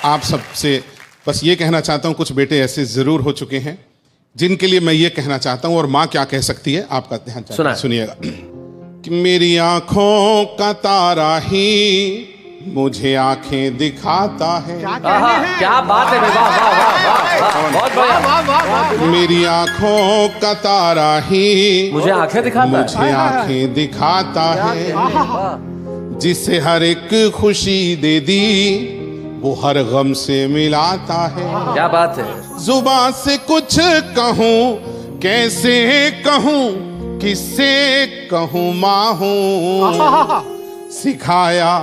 आप सबसे बस ये कहना चाहता हूँ, कुछ बेटे ऐसे जरूर हो चुके हैं जिनके लिए मैं ये कहना चाहता हूँ, और माँ क्या कह सकती है आपका ध्यान सुनिएगा। कि मेरी आंखों का तारा ही मुझे आंखें दिखाता है। क्या बात है, बहुत बढ़िया। मेरी आंखों का तारा ही मुझे आंखें दिखाता है। जिसे हर एक खुशी दे दी वो हर गम से मिलाता है। क्या बात है। जुबान से कुछ कहूँ कैसे कहूँ, किससे कहूँ माँ हूँ। सिखाया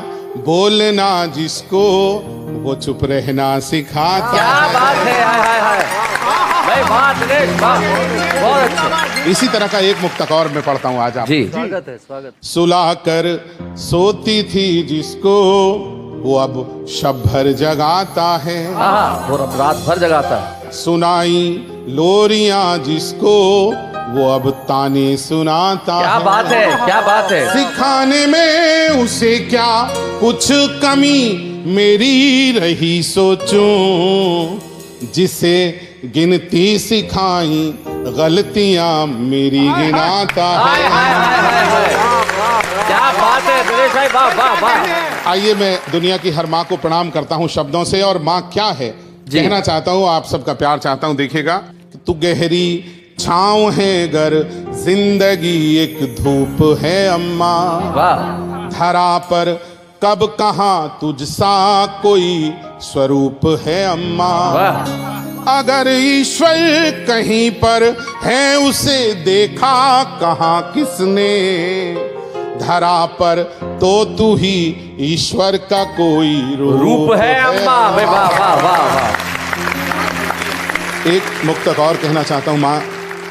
बोलना जिसको वो चुप रहना सिखाता। क्या बात है। भाई बहुत अच्छा। इसी तरह का एक मुक्तक और मैं पढ़ता हूँ आज आप जी। स्वागत है, स्वागत। सुला कर सोती थी जिसको वो अब शब भर जगाता है। वो रात भर जगाता है। सुनाई लोरियां जिसको वो अब ताने सुनाता है। क्या बात है, क्या बात है। सिखाने में उसे क्या कुछ कमी मेरी रही सोचूं, जिसे गिनती सिखाई गलतियां मेरी गिनाता है। क्या बात है दिनेश भाई, वाह वाह वाह। आइए मैं दुनिया की हर माँ को प्रणाम करता हूँ शब्दों से, और माँ क्या है कहना चाहता हूँ, आप सबका प्यार चाहता हूँ। देखिएगा, तू गहरी छाँव है गर जिंदगी एक धूप है अम्मा। धरा पर कब कहाँ तुझसा कोई स्वरूप है अम्मा। अगर ईश्वर कहीं पर है उसे देखा कहाँ किसने। धरा पर तो तू ही ईश्वर का कोई रूप है अम्मा। वाह वाह वाह। एक मुक्तक और कहना चाहता हूँ माँ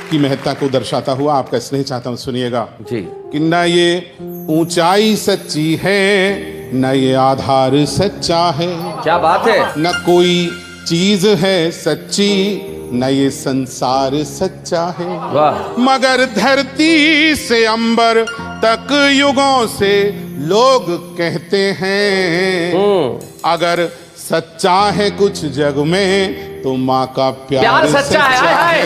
की महत्ता को दर्शाता हुआ, आपका स्नेह चाहता हूँ, सुनिएगा जी। कि न ये ऊंचाई सच्ची है न ये आधार सच्चा है। क्या बात है। न कोई चीज है सच्ची न ये संसार सच्चा है। वाह। मगर धरती से अंबर तक युगों से लोग कहते हैं, अगर सच्चा है कुछ जग में तो माँ का प्यार सच्चा है।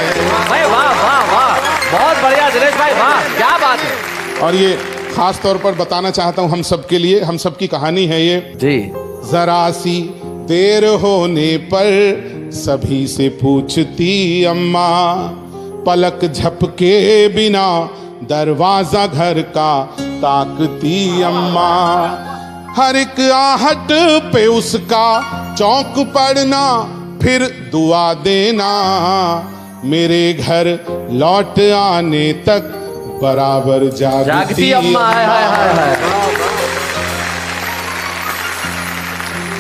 भाई वाह वाह वाह, बहुत बढ़िया दिनेश भाई, वाह क्या बात है। और ये खास तौर पर बताना चाहता हूँ हम सबके लिए, हम सबकी कहानी है ये जी। जरा सी देर होने पर सभी से पूछती अम्मा, पलक झपके बिना दरवाजा घर का ताकती अम्मा। हर एक आहट पे उसका चौंक पड़ना, फिर दुआ देना, मेरे घर लौट आने तक बराबर जागती अम्मा।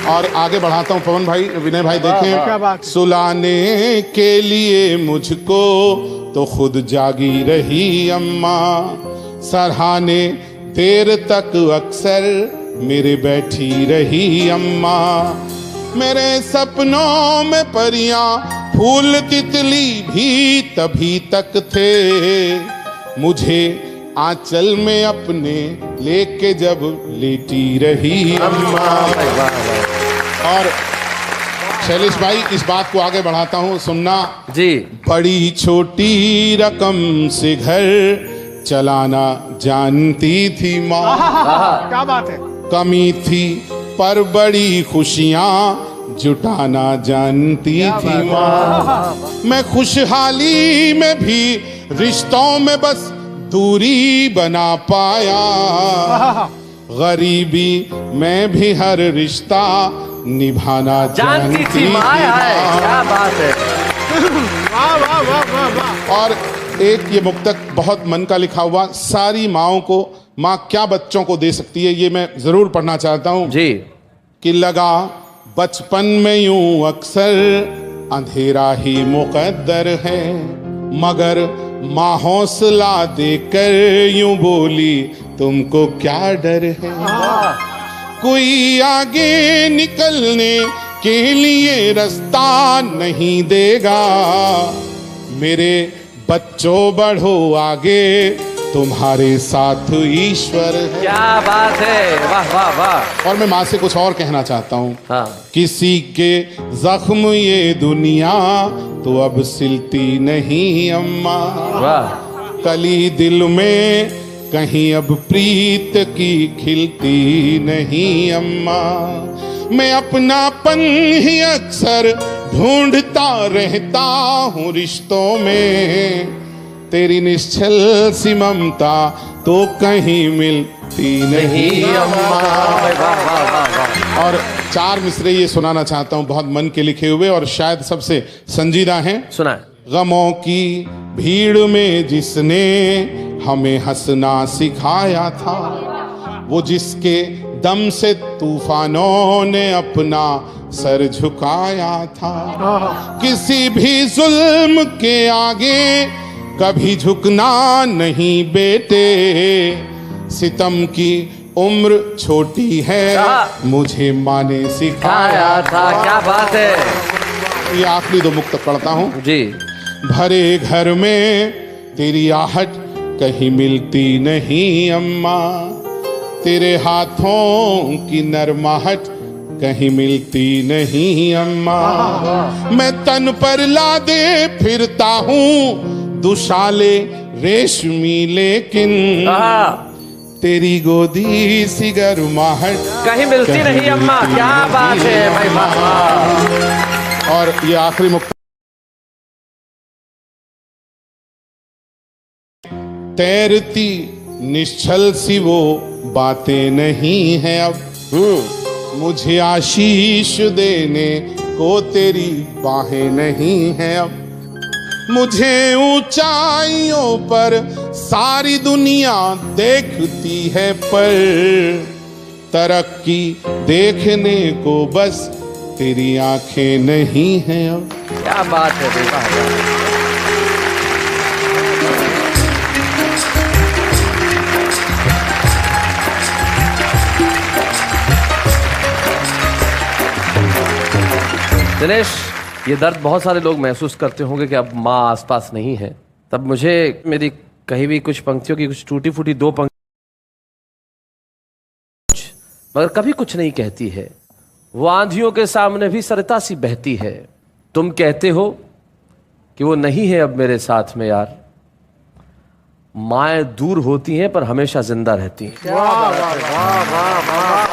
और आगे बढ़ाता हूँ पवन भाई, विनय भाई, देखें, सुलाने के लिए मुझको तो खुद जागी रही अम्मा। सराहने देर तक अक्सर मेरे बैठी रही अम्मा। मेरे सपनों में परियां फूल तितली भी तभी तक थे, मुझे आंचल में अपने लेके जब लेटी रही अम्मा। और शैलेश भाई, इस बात को आगे बढ़ाता हूँ, सुनना जी। बड़ी छोटी रकम से घर चलाना जानती थी माँ। क्या बात है। कमी थी पर बड़ी खुशियाँ जुटाना जानती थी माँ। मैं खुशहाली में भी रिश्तों में बस दूरी बना पाया, गरीबी में भी हर रिश्ता निभाना जानती थी माँ। क्या बात है। वाह वाह वाह वाह। और एक ये मुक्तक बहुत मन का लिखा हुआ, सारी माँओं को माँ क्या बच्चों को दे सकती है, ये मैं जरूर पढ़ना चाहता हूँ जी। कि लगा बचपन में यूं अक्सर अंधेरा ही मुकद्दर है, मगर माँ हौसला देकर यूं बोली तुमको क्या डर है। कोई आगे निकलने के लिए रास्ता नहीं देगा, मेरे बच्चों बढ़ो आगे तुम्हारे साथ ईश्वर है। क्या बात है, वाह वाह वाह। और मैं माँ से कुछ और कहना चाहता हूँ। हाँ। किसी के जख्म ये दुनिया तो अब सिलती नहीं अम्मा, वाह। कली दिल में कहीं अब प्रीत की खिलती नहीं अम्मा। मैं अपनापन ही अक्सर ढूंढता रहता हूँ रिश्तों में, तेरी निश्चल सी ममता तो कहीं मिलती नहीं अम्मा। और 4 मिसरे ये सुनाना चाहता हूँ, बहुत मन के लिखे हुए और शायद सबसे संजीदा हैं। सुना। गमों की भीड़ में जिसने हमें हंसना सिखाया था, वो जिसके दम से तूफानों ने अपना सर झुकाया था। किसी भी जुल्म के आगे कभी झुकना नहीं बेटे, सितम की उम्र छोटी है मुझे माँ ने सिखाया था। क्या बात है। ये आखिरी 2 मुक्त पढ़ता हूँ जी। भरे घर में तेरी आहट कहीं मिलती नहीं अम्मा, तेरे हाथों की नरमाहट कहीं मिलती नहीं अम्मा। मैं तन पर लादे फिरता हूँ दुशाले रेशमी, लेकिन तेरी गोदी सी गर्माहट कहीं मिलती नहीं अम्मा। क्या बात है भाई, वाह। और ये आखिरी मुक्त। तैरती निश्चल सी वो बातें नहीं है अब, मुझे आशीष देने को तेरी बाहें नहीं है अब। मुझे ऊंचाइयों पर सारी दुनिया देखती है, पर तरक्की देखने को बस तेरी आंखें नहीं हैं अब। क्या बात है बेटा। दिनेश, ये दर्द बहुत सारे लोग महसूस करते होंगे कि अब माँ आसपास नहीं है। तब मुझे मेरी कही हुई कुछ पंक्तियों की कुछ टूटी फूटी 2 पंक्ति, मगर कभी कुछ नहीं कहती है। वो आंधियों के सामने भी सरता सी बहती है। तुम कहते हो कि वो नहीं है अब मेरे साथ में यार। माएँ दूर होती हैं पर हमेशा जिंदा रहती हैं। वाह वाह वाह वाह वाह।